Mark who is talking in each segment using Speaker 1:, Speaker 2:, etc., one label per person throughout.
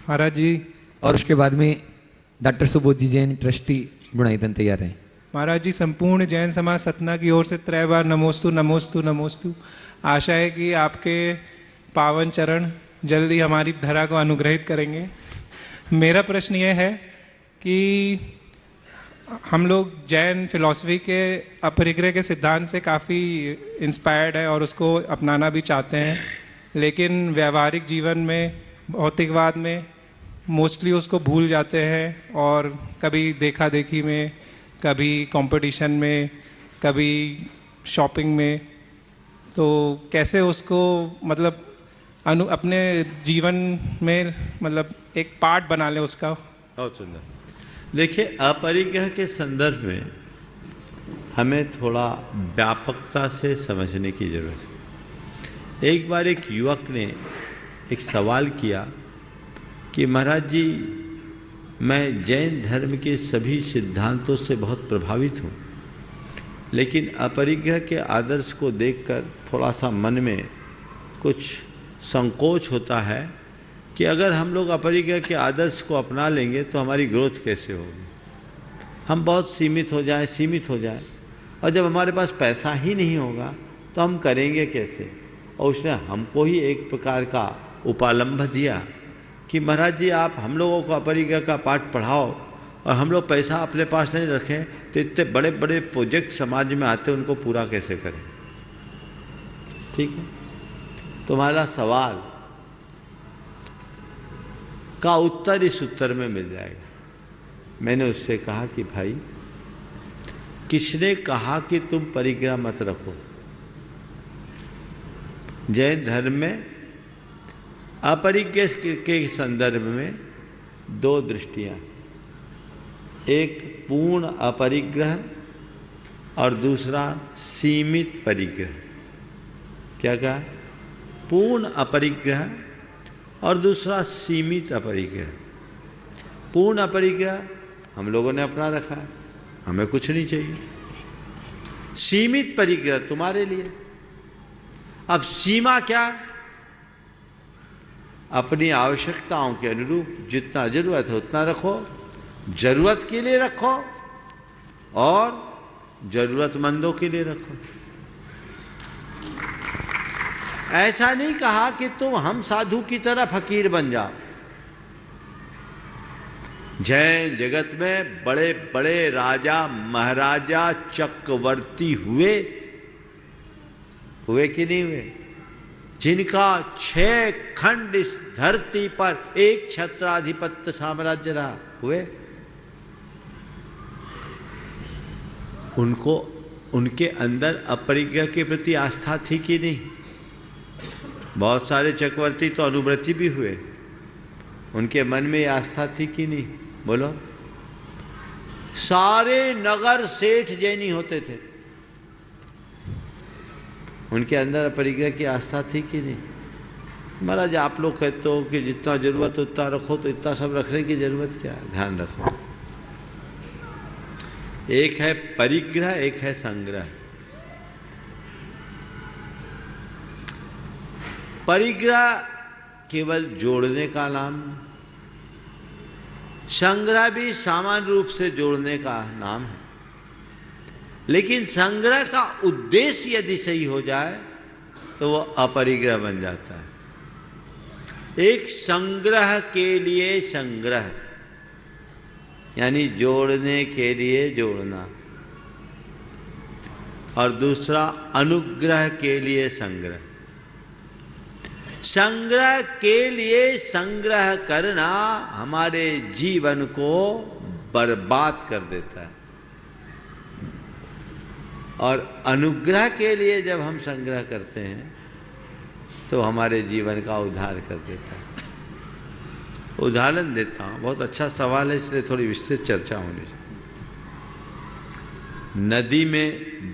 Speaker 1: महाराज जी।
Speaker 2: और उसके बाद में डॉक्टर सुबोध जी जैन ट्रस्टी गुणाईतन तैयार हैं।
Speaker 1: महाराज जी, संपूर्ण जैन समाज सतना की ओर से 3 बार नमोस्तु नमोस्तु नमोस्तु। आशा है कि आपके पावन चरण जल्दी हमारी धरा को अनुग्रहित करेंगे। मेरा प्रश्न यह है कि हम लोग जैन फिलॉसफी के अपरिग्रह के सिद्धांत से काफ़ी इंस्पायर्ड है और उसको अपनाना भी चाहते हैं, लेकिन व्यवहारिक जीवन में, भौतिकवाद में मोस्टली उसको भूल जाते हैं और कभी देखा देखी में, कभी कंपटीशन में, कभी शॉपिंग में। तो कैसे उसको मतलब अपने जीवन में मतलब एक पार्ट बना ले उसका।
Speaker 3: बहुत सुंदर। देखिए, अपरिग्रह के संदर्भ में हमें थोड़ा व्यापकता से समझने की जरूरत है। एक बार एक युवक ने एक सवाल किया कि महाराज जी, मैं जैन धर्म के सभी सिद्धांतों से बहुत प्रभावित हूँ, लेकिन अपरिग्रह के आदर्श को देखकर थोड़ा सा मन में कुछ संकोच होता है कि अगर हम लोग अपरिग्रह के आदर्श को अपना लेंगे तो हमारी ग्रोथ कैसे होगी, हम बहुत सीमित हो जाएं, और जब हमारे पास पैसा ही नहीं होगा तो हम करेंगे कैसे। और उसने हमको ही एक प्रकार का उपालंभ दिया कि महाराज जी, आप हम लोगों को अपरिग्रह का पाठ पढ़ाओ और हम लोग पैसा अपने पास नहीं रखें तो इतने बड़े बड़े प्रोजेक्ट समाज में आते हैं, उनको पूरा कैसे करें। ठीक है, तुम्हारा सवाल का उत्तर इस उत्तर में मिल जाएगा। मैंने उससे कहा कि भाई, किसने कहा कि तुम परिग्रह मत रखो। जैन धर्म में अपरिग्रह के संदर्भ में 2 दृष्टियां, एक पूर्ण अपरिग्रह और दूसरा सीमित परिग्रह। क्या कहा? पूर्ण अपरिग्रह और दूसरा सीमित अपरिग्रह। पूर्ण अपरिग्रह हम लोगों ने अपना रखा है, हमें कुछ नहीं चाहिए। सीमित परिग्रह तुम्हारे लिए। अब सीमा क्या? अपनी आवश्यकताओं के अनुरूप जितना जरूरत है उतना रखो, जरूरत के लिए रखो और जरूरतमंदों के लिए रखो। ऐसा नहीं कहा कि तुम हम साधु की तरह फकीर बन जाओ। जैन जगत में बड़े बड़े राजा महाराजा चक्रवर्ती हुए कि नहीं हुए, जिनका 6 खंड इस धरती पर एक छत्राधिपत्य साम्राज्य रहा, हुए। उनको उनके अंदर अपरिग्रह के प्रति आस्था थी कि नहीं? बहुत सारे चक्रवर्ती तो अनुव्रती भी हुए, उनके मन में आस्था थी कि नहीं? बोलो। सारे नगर सेठ जैनी होते थे, उनके अंदर अपरिग्रह की आस्था थी कि नहीं? महाराज, आप लोग कहते हो कि जितना जरूरत उतना रखो, तो इतना सब रखने की जरूरत क्या है? ध्यान रखो, एक है परिग्रह, एक है संग्रह। परिग्रह केवल जोड़ने का नाम, संग्रह भी सामान्य रूप से जोड़ने का नाम है। लेकिन संग्रह का उद्देश्य यदि सही हो जाए तो वो अपरिग्रह बन जाता है। एक संग्रह के लिए संग्रह, यानी जोड़ने के लिए जोड़ना, और दूसरा अनुग्रह के लिए संग्रह। संग्रह के लिए संग्रह करना हमारे जीवन को बर्बाद कर देता है, और अनुग्रह के लिए जब हम संग्रह करते हैं तो हमारे जीवन का उद्धार कर देता है। उदाहरण देता हूँ, बहुत अच्छा सवाल है, इसलिए थोड़ी विस्तृत चर्चा होनी चाहिए। नदी में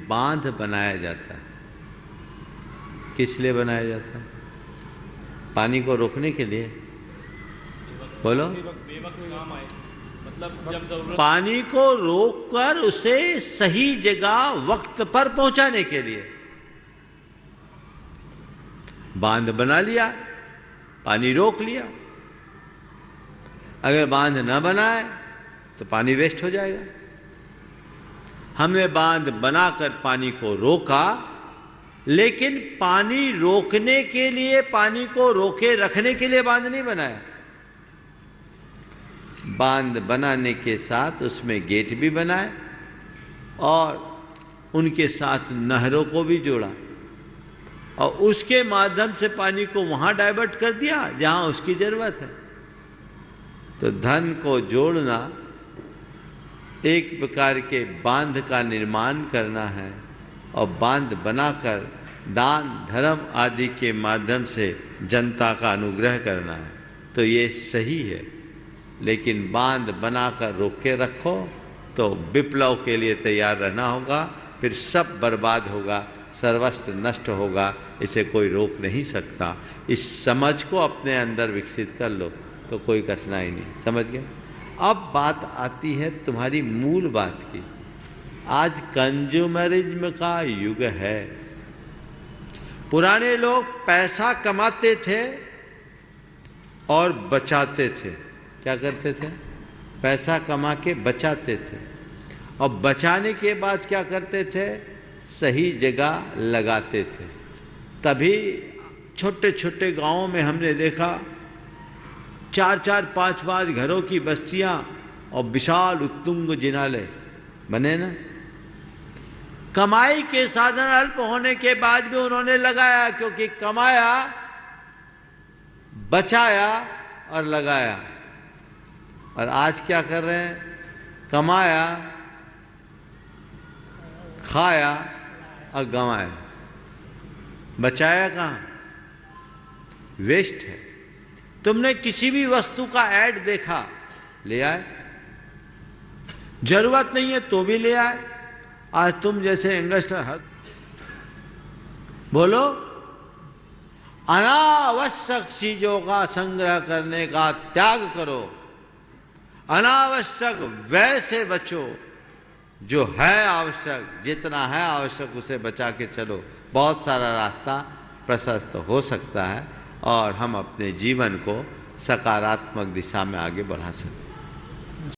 Speaker 3: बांध बनाया जाता है, किस लिए बनाया जाता है? पानी को रोकने के लिए। बोलो। पानी को रोककर उसे सही जगह वक्त पर पहुंचाने के लिए बांध बना लिया, पानी रोक लिया। अगर बांध न बनाए तो पानी वेस्ट हो जाएगा। हमने बांध बनाकर पानी को रोका, लेकिन पानी रोकने के लिए, पानी को रोके रखने के लिए बांध नहीं बनाया। बांध बनाने के साथ उसमें गेट भी बनाए और उनके साथ नहरों को भी जोड़ा और उसके माध्यम से पानी को वहां डाइवर्ट कर दिया जहां उसकी जरूरत है। तो धन को जोड़ना एक प्रकार के बांध का निर्माण करना है और बांध बनाकर दान धर्म आदि के माध्यम से जनता का अनुग्रह करना है। तो ये सही है, लेकिन बांध बनाकर रोक के रखो तो विप्लव के लिए तैयार रहना होगा, फिर सब बर्बाद होगा, सर्वस्व नष्ट होगा, इसे कोई रोक नहीं सकता। इस समझ को अपने अंदर विकसित कर लो तो कोई कठिनाई नहीं। समझ गए? अब बात आती है तुम्हारी मूल बात की। आज कंज्यूमरिज्म का युग है। पुराने लोग पैसा कमाते थे और बचाते थे। क्या करते थे? पैसा कमा के बचाते थे और बचाने के बाद क्या करते थे? सही जगह लगाते थे। तभी छोटे छोटे गांवों में हमने देखा 4-4, 5-5 घरों की बस्तियां और विशाल उत्तुंग जिनालय बने ना। कमाई के साधन अल्प होने के बाद भी उन्होंने लगाया, क्योंकि कमाया, बचाया और लगाया। और आज क्या कर रहे हैं? कमाया, खाया और गंवाया, बचाया कहाँ? वेस्ट है। तुमने किसी भी वस्तु का ऐड देखा, ले आए, जरूरत नहीं है तो भी ले आए। आज तुम जैसे यंगस्टर बोलो अनावश्यक चीजों का संग्रह करने का त्याग करो, अनावश्यक व्यय से बचो, जो है आवश्यक, जितना है आवश्यक उसे बचा के चलो। बहुत सारा रास्ता प्रशस्त हो सकता है और हम अपने जीवन को सकारात्मक दिशा में आगे बढ़ा सकते हैं।